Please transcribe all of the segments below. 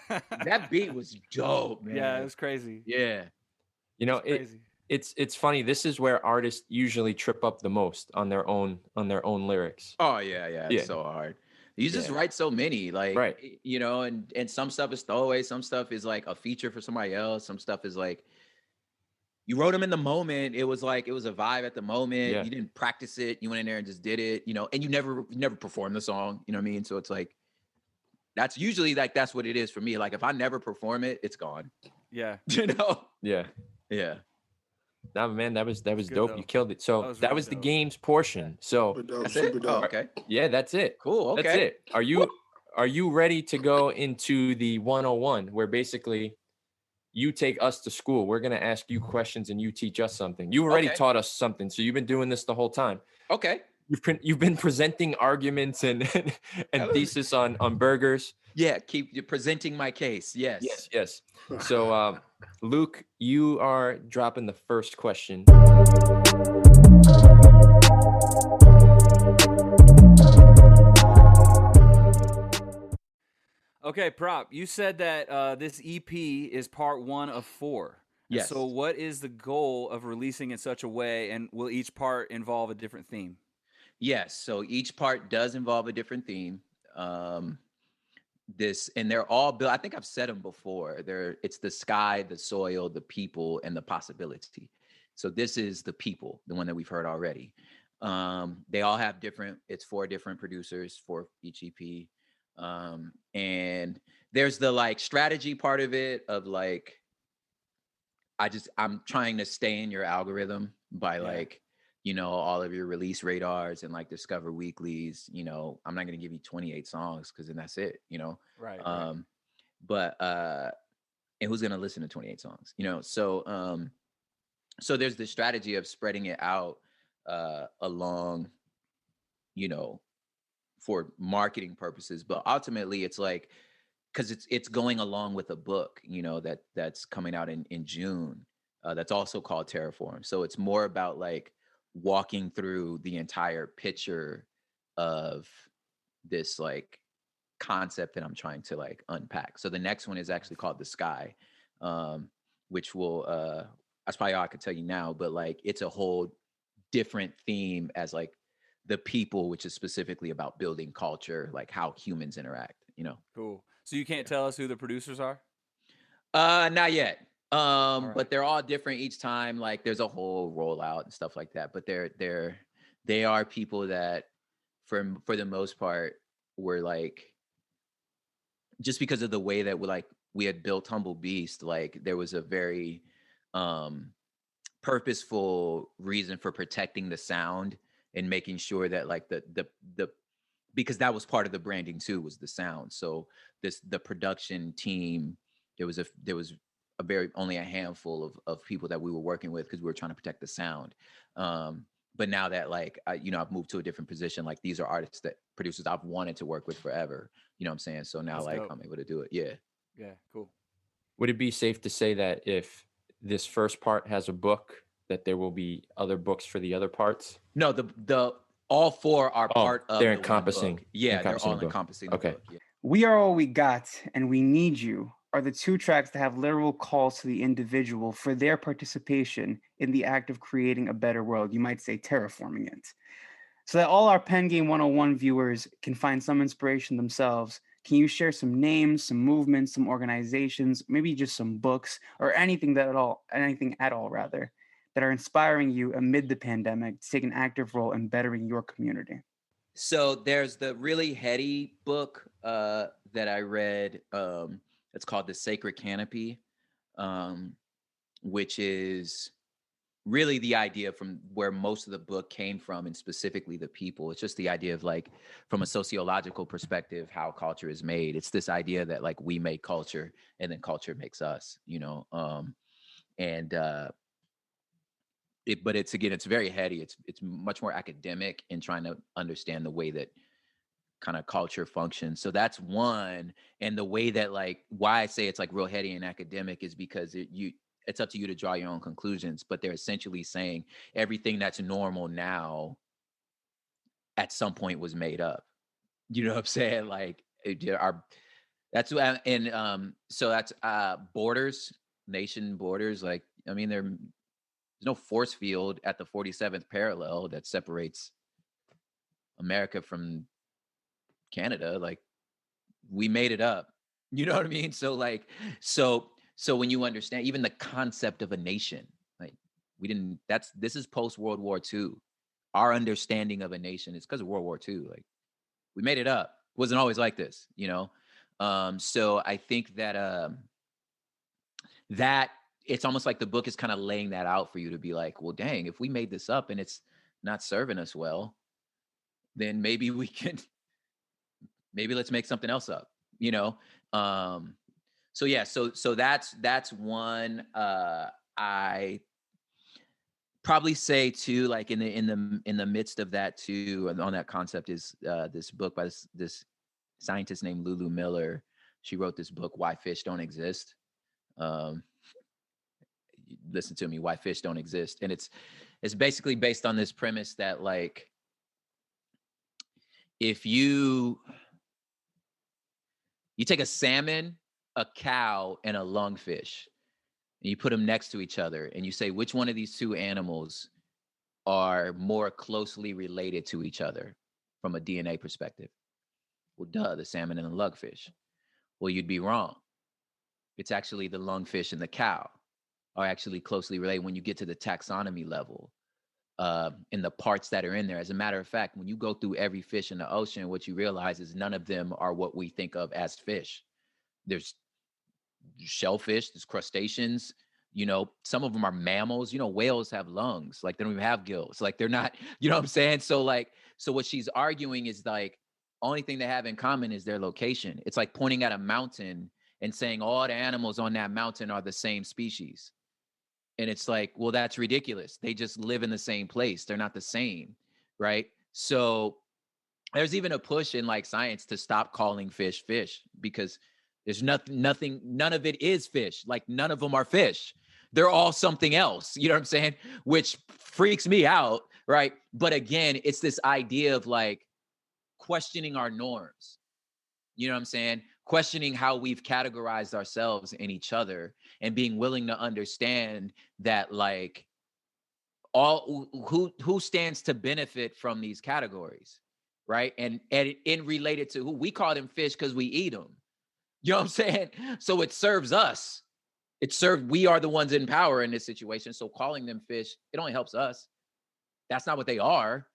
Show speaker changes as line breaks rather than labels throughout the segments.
That beat was dope,
Yeah, it
man.
was crazy.
Yeah.
You
It
know,
was crazy.
it's funny. This is where artists usually trip up the most on their own lyrics.
Oh yeah, yeah, it's
Yeah,
so hard. You just
yeah,
write so many, like
right.
you know, and some stuff is throwaway, some stuff is like a feature for somebody else, some stuff is like you wrote them in the moment. It was like it was a vibe at the moment.
Yeah,
You didn't practice it. You went in there and just did it, you know, and you never performed the song. You know what I mean? So it's like that's usually like that's what it is for me. Like if I never perform it, it's gone.
Yeah,
You know?
yeah.
Yeah.
Nah, man, that
it's
was
good
dope. You
though.
killed it.
That
So
was
that
really
was the
dope.
games portion. So
Super dope.
That's it.
Super
Oh,
dope.
okay.
yeah, that's it.
Cool.
That's
Okay.
it. Are you ready to go into the 101 where basically you take us to school? We're going to ask you questions and you teach us something. You already
Okay.
taught us something. So you've been doing this the whole time.
Okay.
You've been presenting arguments and and thesis on burgers.
Yeah, keep you presenting my case. Yes.
Yes, yes. So Luke, you are dropping the first question.
Okay, Prop, you said that this EP is part 1 of 4. And so
Yes.
what is the goal of releasing in such a way, and will each part involve a different theme?
Yes. So each part does involve a different theme. This and they're all built. I think I've said them before. It's the sky, the soil, the people, and the possibility. So this is the people, the one that we've heard already. They all have different. It's 4 different producers for each EP, and there's the like strategy part of it of like I'm trying to stay in your algorithm by
Yeah.
like, you know, all of your release radars and like discover weeklies. You know, I'm not gonna give you 28 songs because then that's it, you know.
Right, right.
Um, but and who's gonna listen to 28 songs, you know? So there's the strategy of spreading it out along, you know, for marketing purposes, but ultimately it's like because it's going along with a book, you know, that's coming out in June. That's also called Terraform. So it's more about like walking through the entire picture of this like concept that I'm trying to like unpack. So the next one is actually called The Sky, um, which will that's probably all I could tell you now, but like it's a whole different theme as like the people, which is specifically about building culture, like how humans interact, you know.
Cool. So you can't
Yeah.
tell us who the producers are?
Not yet.
All right.
But they're all different each time. Like there's a whole rollout and stuff like that. But they are people that for the most part were like just because of the way that we had built Humble Beast, like there was a very um purposeful reason for protecting the sound and making sure that like the because that was part of the branding too was the sound. So the production team, there was a very only a handful of people that we were working with because we were trying to protect the sound. But now that like you know I've moved to a different position, like these are artists that producers I've wanted to work with forever. You know what I'm saying? So now
That's
like
dope.
I'm able to do it. Yeah.
Yeah, cool.
Would it be safe to say that if this first part has a book, that there will be other books for the other parts?
No, the all 4 are
Oh,
part of
they're
the one book.
encompassing
Yeah, they're
encompassing
all
the book.
encompassing the
Okay.
book. Yeah.
We Are All We Got and We Need You are the 2 tracks that have literal calls to the individual for their participation in the act of creating a better world. You might say terraforming it. So that all our Pen Game 101 viewers can find some inspiration themselves, can you share some names, some movements, some organizations, maybe just some books or anything at all rather, that are inspiring you amid the pandemic to take an active role in bettering your community?
So there's the really heady book that I read. It's called The Sacred Canopy, um, which is really the idea from where most of the book came from, and specifically the people. It's just the idea of like, from a sociological perspective, how culture is made. It's this idea that like we make culture and then culture makes us, you know. And But it's again, it's very heady. It's much more academic in trying to understand the way that kind of culture functions. So that's one. And the way that like why I say it's like real heady and academic is because it's up to you to draw your own conclusions. But they're essentially saying everything that's normal now at some point was made up. You know what I'm saying? Like our That's what, and so that's borders, nation borders. Like, I mean, there's no force field at the 47th parallel that separates America from Canada. Like, we made it up. You know what I mean? So like, so when you understand even the concept of a nation, like we didn't. This is post World War II. Our understanding of a nation is because of World War II. Like, we made it up. It wasn't always like this, you know. So I think that that it's almost like the book is kind of laying that out for you to be like, well, dang, if we made this up and it's not serving us well, then maybe we can, maybe let's make something else up, you know. So yeah, so that's one. I probably say too, like in the midst of that too, on that concept is this book by this scientist named Lulu Miller. She wrote this book, Why Fish Don't Exist. Listen to me, Why Fish Don't Exist. And it's basically based on this premise that, like, if you take a salmon, a cow, and a lungfish, and you put them next to each other, and you say, which one of these two animals are more closely related to each other from a DNA perspective? Well, duh, the salmon and the lungfish. Well, you'd be wrong. It's actually the lungfish and the cow are actually closely related when you get to the taxonomy level, in the parts that are in there. As a matter of fact, when you go through every fish in the ocean, what you realize is none of them are what we think of as fish. There's shellfish, there's crustaceans, you know, some of them are mammals. You know, whales have lungs, like they don't even have gills, like they're not, you know what I'm saying? So like, so what she's arguing is like, only thing they have in common is their location. It's like pointing at a mountain and saying all the animals on that mountain are the same species. And it's like, well, that's ridiculous. They just live in the same place. They're not the same, right? So there's even a push in like science to stop calling fish fish, because there's nothing, none of it is fish. Like, none of them are fish. They're all something else. You know what I'm saying? Which freaks me out, right? But again, it's this idea of like questioning our norms. You know what I'm saying? Questioning how we've categorized ourselves and each other, and being willing to understand that, like, all who stands to benefit from these categories, right? And in related to who we call them fish because we eat them. You know what I'm saying? So it serves us. We are the ones in power in this situation. So calling them fish, it only helps us. That's not what they are.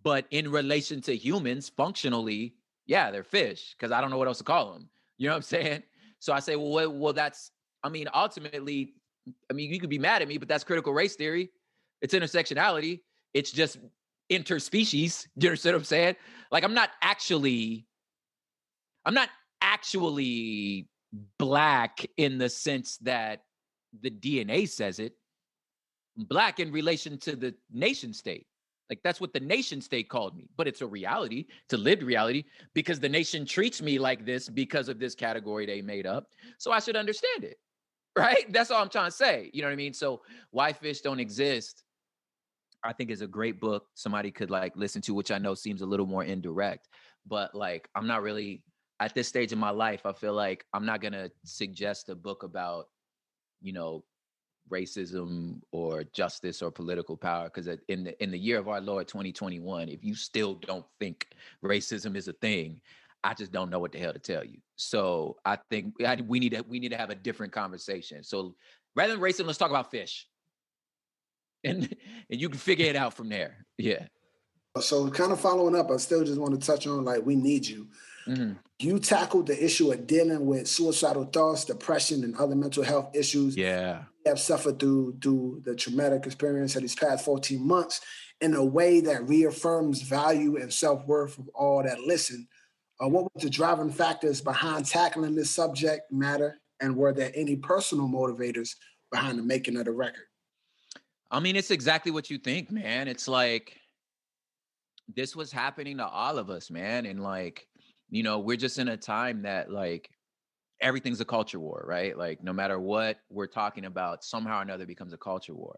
But in relation to humans, functionally, yeah, they're fish, because I don't know what else to call them. You know what I'm saying? So I say, well, that's, I mean, ultimately, I mean, you could be mad at me, but that's critical race theory. It's intersectionality. It's just interspecies. Do you understand what I'm saying? Like, I'm not actually black in the sense that the DNA says it. I'm black in relation to the nation state. Like, that's what the nation state called me, but it's a reality, it's a lived reality, because the nation treats me like this because of this category they made up. So I should understand it, right? That's all I'm trying to say. You know what I mean? So Why Fish Don't Exist, I think, is a great book somebody could like listen to, which I know seems a little more indirect, but like, I'm not really at this stage in my life. I feel like I'm not going to suggest a book about, you know, racism or justice or political power, because in the year of our Lord 2021, if you still don't think racism is a thing, I just don't know what the hell to tell you. So I think we need to have a different conversation. So rather than racism, let's talk about fish, and you can figure it out from there. Yeah.
So kind of following up, I still just want to touch on, like, we need you.
Mm-hmm.
You tackled the issue of dealing with suicidal thoughts, depression, and other mental health issues.
Yeah.
You have suffered through the traumatic experience of these past 14 months in a way that reaffirms value and self-worth of all that listen. What were the driving factors behind tackling this subject matter, and were there any personal motivators behind the making of the record?
I mean, it's exactly what you think, man. It's like, this was happening to all of us, man. And like, you know, we're just in a time that like everything's a culture war, right? Like, no matter what we're talking about, somehow or another becomes a culture war.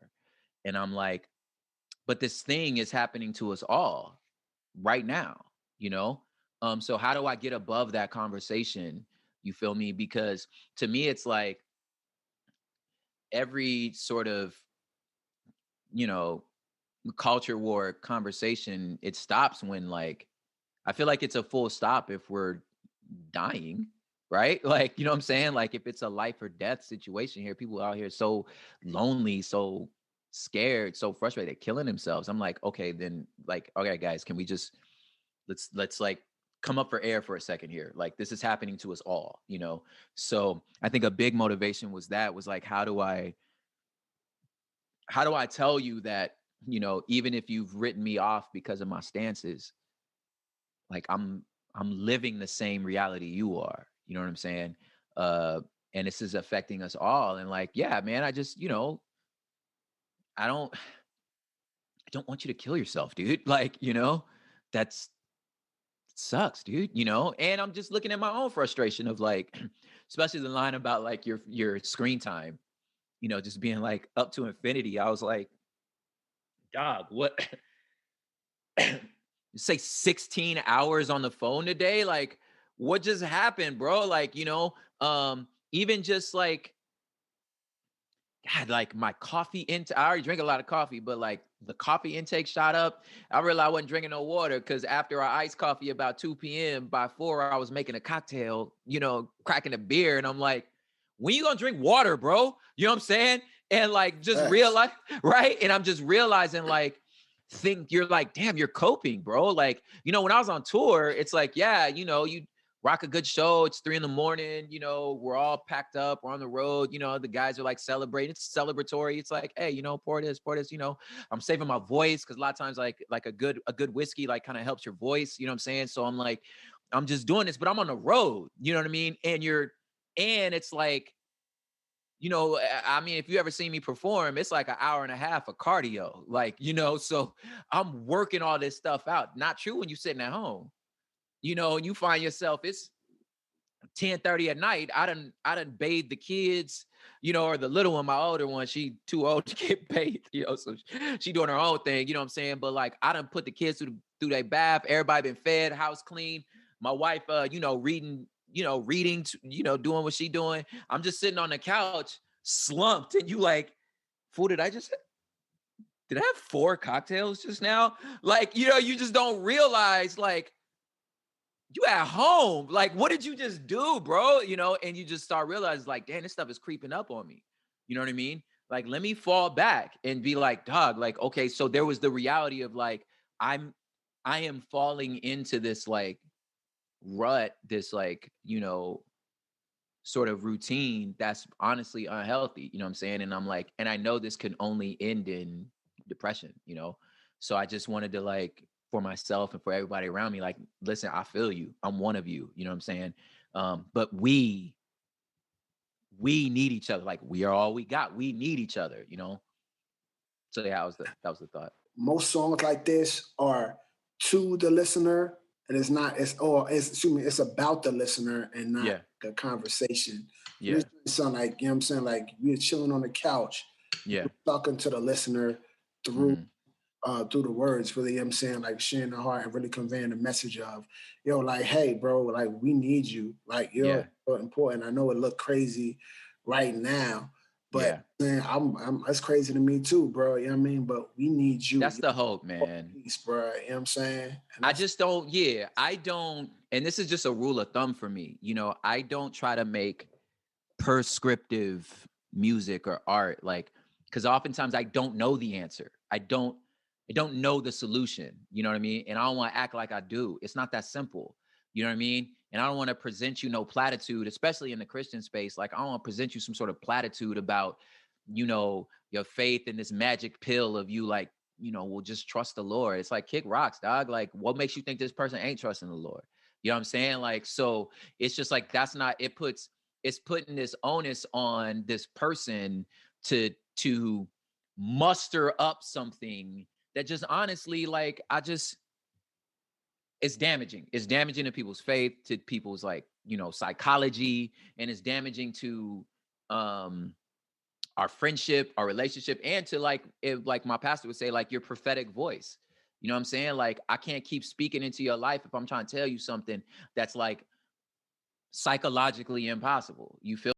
And I'm like, but this thing is happening to us all right now, you know? So how do I get above that conversation You feel me? Because to me, it's like every sort of, you know, culture war conversation, it stops when like, I feel like it's a full stop if we're dying, right? Like, you know what I'm saying? Like if it's a life or death situation here, people out here so lonely, so scared, so frustrated, killing themselves. I'm like, okay, then like, okay, guys, can we just let's like come up for air for a second here. Like this is happening to us all, you know? So I think a big motivation was like, how do I tell you that, you know, even if you've written me off because of my stances, like I'm living the same reality you are. You know what I'm saying? And this is affecting us all. And like, yeah, man, I just, you know, I don't want you to kill yourself, dude. Like, you know, that's sucks, dude, you know? And I'm just looking at my own frustration of like, especially the line about like your screen time, you know, just being like up to infinity. I was like, dog, what? Say 16 hours on the phone today? Like, what just happened, bro? Like, you know, even just like, God, like my coffee intake, I already drink a lot of coffee, but like the coffee intake shot up. I realized I wasn't drinking no water because after our iced coffee about 2 p.m., by 4, I was making a cocktail, you know, cracking a beer. And I'm like, when you gonna drink water, bro? You know what I'm saying? And like just realize, right? And I'm just realizing like, you're like, damn, you're coping, bro. Like, you know, when I was on tour, it's like, yeah, you know, you rock a good show. It's 3 a.m, you know, we're all packed up. We're on the road. You know, the guys are like celebrating. It's celebratory. It's like, hey, you know, pour this, you know, I'm saving my voice. Cause a lot of times like a good whiskey, like kind of helps your voice. You know what I'm saying? So I'm like, I'm just doing this, but I'm on the road. You know what I mean? And it's like, you know, I mean, if you ever seen me perform, it's like an hour and a half of cardio, like, you know, so I'm working all this stuff out. Not true when you're sitting at home, you know, and you find yourself, it's 10:30 at night. I done bathed the kids, you know, or the little one, my older one, she too old to get bathed, you know, so she doing her own thing, you know what I'm saying? But like, I done put the kids through their bath. Everybody been fed, house clean. My wife, you know, reading, you know, doing what she doing. I'm just sitting on the couch slumped, and you like, fool, did I have 4 cocktails just now? Like, you know, you just don't realize like, you at home. Like, what did you just do, bro? You know, and you just start realizing like, damn, this stuff is creeping up on me. You know what I mean? Like, let me fall back and be like, dog, like, okay, so there was the reality of like, I am falling into this like rut, this like, you know, sort of routine that's honestly unhealthy. You know what I'm saying? And I'm like, and I know this can only end in depression, you know? So I just wanted to like, for myself and for everybody around me, like, listen, I feel you. I'm one of you. You know what I'm saying? But we need each other. Like we are all we got. We need each other, you know? So yeah, that was the thought.
Most songs like this are to the listener, and it's about the listener and not the conversation.
Yeah.
It sound like, you know what I'm saying? Like we're chilling on the couch.
Yeah.
Talking to the listener through through the words, really, you know what I'm saying, like sharing the heart and really conveying the message of, yo, like, hey, bro, like we need you. Like you're so important. I know it look crazy right now, but man, I'm that's crazy to me too, bro. You know what I mean? But we need you.
That's the hope, man.
Peace, bro. You know what I'm saying?
I don't, and this is just a rule of thumb for me. You know, I don't try to make prescriptive music or art, like, because oftentimes I don't know the answer. I don't know the solution. You know what I mean? And I don't want to act like I do. It's not that simple. You know what I mean? And I don't want to present you no platitude, especially in the Christian space. Like I don't want to present you some sort of platitude about, you know, your faith and this magic pill of you like, you know, will just trust the Lord. It's like kick rocks, dog. Like what makes you think this person ain't trusting the Lord? You know what I'm saying? Like, so it's just like, it's putting this onus on this person to muster up something that just honestly, like, it's damaging. It's damaging to people's faith, to people's like, you know, psychology, and it's damaging to our friendship, our relationship, and to like, like my pastor would say, like your prophetic voice. You know what I'm saying? Like I can't keep speaking into your life if I'm trying to tell you something that's like psychologically impossible. You feel